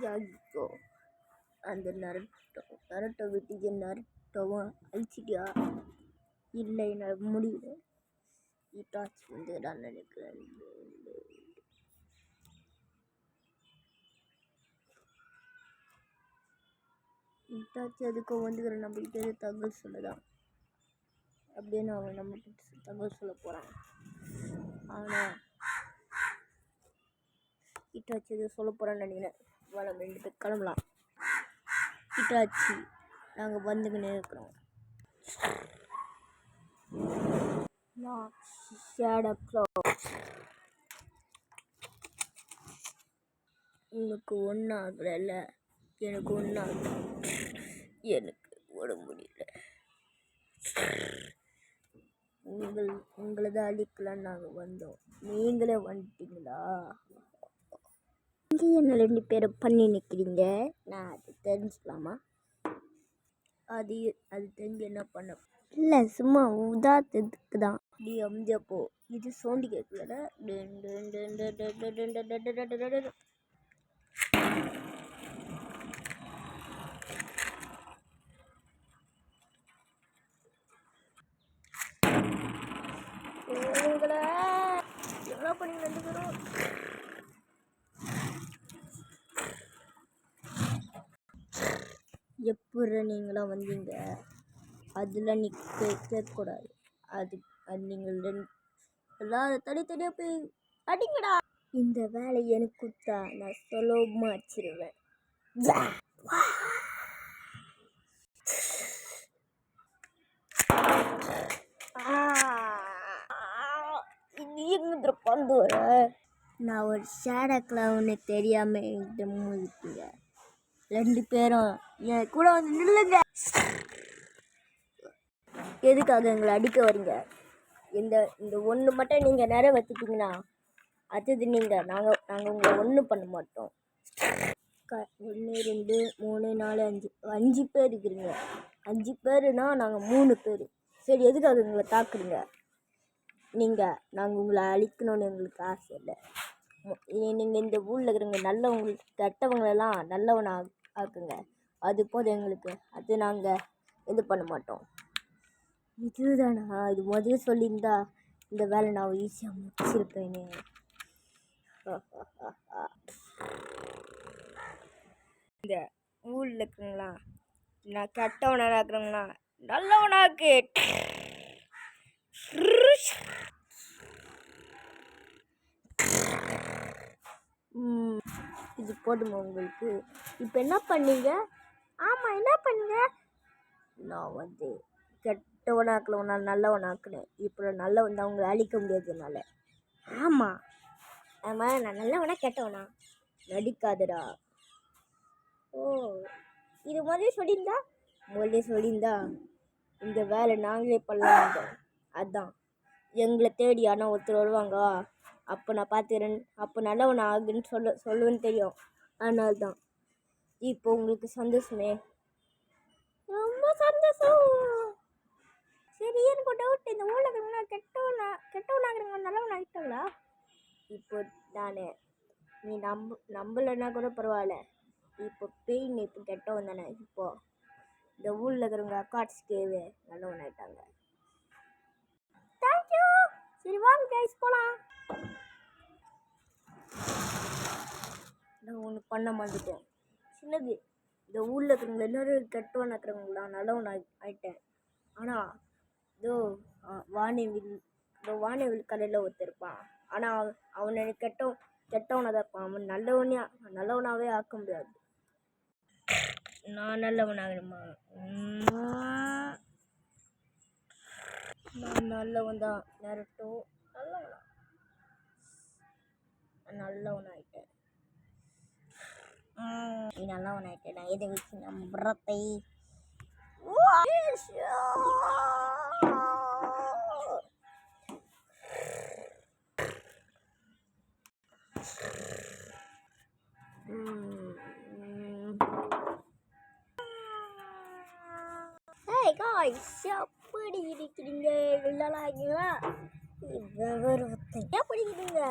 யாகிக்கோ அந்த நரட்டோ விட்டு நரட்டோவும் அழிச்சிட்டியா? இல்லை, என்னால் முடியல. இட்டாச்சி வந்து நான் நினைக்கிறேன். இட்டாச்சி அதுக்கும் வந்துக்கிற நம்மகிட்ட தகவல் சொல்லதான் அப்படின்னு அவன் நம்மகிட்ட தகவல் சொல்ல போகிறான். ஆனால் இட்டாச்சி எதுவும் சொல்ல போகிறான்னு நினைக்கிறேன். நம்ம 2 பேர் கிளம்பலாம். இட்டாச்சி நாங்கள் வந்துக்கினே இருக்கிறோம். நான் ஷேடோ க்ளாஸ். உனக்கு ஒன்றாகல, எனக்கு ஒன்றாகல. எனக்கு உடம்பு முடியல. உங்களது அழிக்கலான்னு நாங்கள் வந்தோம். நீங்களே வந்துட்டீங்களா? இங்கே என்ன 2 பேரை பண்ணி நிற்கிறீங்க? நான் அது தெரிஞ்சுக்கலாமா? அது தெரிஞ்சு என்ன பண்ண? இல்லை, சும்மா உதாரணத்துக்கு தான். நீ அம்ஜப்போ இது சோண்டி கேட்கல. எவ்வளோ பண்ணி 2 பேரும் எப்படி நீங்களாம் வந்தீங்க? அதில் நீ கேட்கக்கூடாது. அது நீங்கள் எல்லாரும் தனித்தனியாக போய் அடிங்கடா. இந்த வேலை எனக்கு கொடுத்தா நான் சுலபமாக அடிச்சிருவேன். எங்க பந்து வர நான் ஒரு ஷேடக்கில் ஒன்று தெரியாமல் என்கிட்ட மூழ்கிட்டீங்க. 2 பேரும் என் கூட வந்து நில்லுங்க. எதுக்காக எங்களை அடிக்க வரீங்க? இந்த ஒன்று மட்டும் நீங்கள் நிறைவேற்றிட்டீங்கன்னா அடுத்தது நாங்கள் உங்களை ஒன்றும் பண்ண மாட்டோம். 1 2 3 4 5 பேர் இருக்கிறீங்க. 5 பேருனா நாங்கள் 3 பேர். சரி, எதுக்காக எங்களை தாக்குறீங்க? நாங்கள் உங்களை அழிக்கணும்னு எங்களுக்கு ஆசை இல்லை. நீங்கள் இந்த ஊரில் இருக்கிறவங்க நல்லவங்களுக்கு கெட்டவங்களெல்லாம் நல்லவனை ஆக்குங்க. அது போதும் எங்களுக்கு. அது நாங்கள் இது பண்ண மாட்டோம். இதுதானா? இது முதல்ல சொல்லியிருந்தா இந்த வேலை நான் ஈஸியாக முடிச்சிருப்பேனே. இந்த ஊரில் இருக்கிறவங்களா நான் கெட்டவனாக இருக்கிறவங்களா நல்லவனாக்கு. இது போதுமா உங்களுக்கு? இப்போ என்ன பண்ணீங்க? ஆமாம், என்ன பண்ணீங்க? நான் வந்து கெட்டவனாக்கல நான் நல்லவனாக்குனேன். இப்போ நல்லவன் தான் உங்களை அழிக்க முடியாதுனால. ஆமாம் நான் நல்லவனா கெட்டவனா? நடிக்காதடா. ஓ, இது முதல்ல சொல்லியிருந்தா இந்த வேலை நாங்களே பண்ணலாம். அதான் எங்களை தேடி ஆனால் ஒருத்தர் வருவாங்க. அப்போ நான் பார்த்துக்கிறேன். அப்போ நல்லவன் ஆகுன்னு சொல்லுவேன்னு தெரியும். அதனால தான் இப்போ உங்களுக்கு சந்தோஷமே. ரொம்ப சந்தோஷம். சரி, எனக்கு டவுட். இந்த ஊழல் கெட்டவனாகிறவங்க நல்லவன் ஆகிட்டாங்களா? இப்போ நீ நம்பலைன்னா கூட பரவாயில்ல. இப்போ பெயின் இப்போ கெட்டவன் தானே. இப்போ இந்த ஊரில் இருக்கிறவங்க அக்காட்ஸ்கேவே நல்லவன் ஆகிட்டாங்க. தேங்க்யூ. சரி, வாங்க கைஸ் போகலாம். நான் ஒன்று பண்ண மாட்டேன். சின்னது, இந்த ஊரில் இருக்கிறவங்க எல்லோரும் கெட்டவன் இருக்கிறவங்களாம் நல்லவன் ஆகிட்டேன். ஆனால் வானவில் கடையில் ஒருத்தர் இருப்பான். ஆனால் அவனை கெட்டவனாக தான் இருப்பான். அவன் நல்லவனாகவே ஆக்க முடியாது. நான் நல்லவனாகணுமா? நான் நல்லவன் தான். நரட்டோ நல்லவனாயிட்டேன். நீ நல்லவனாயிட்டேன். நான் எதை வச்சு நம்புறத்தை Hey guys, எப்படி இருக்கிறீங்க? நல்லா இருக்கீங்களா? எப்படி இருக்கிறீங்க?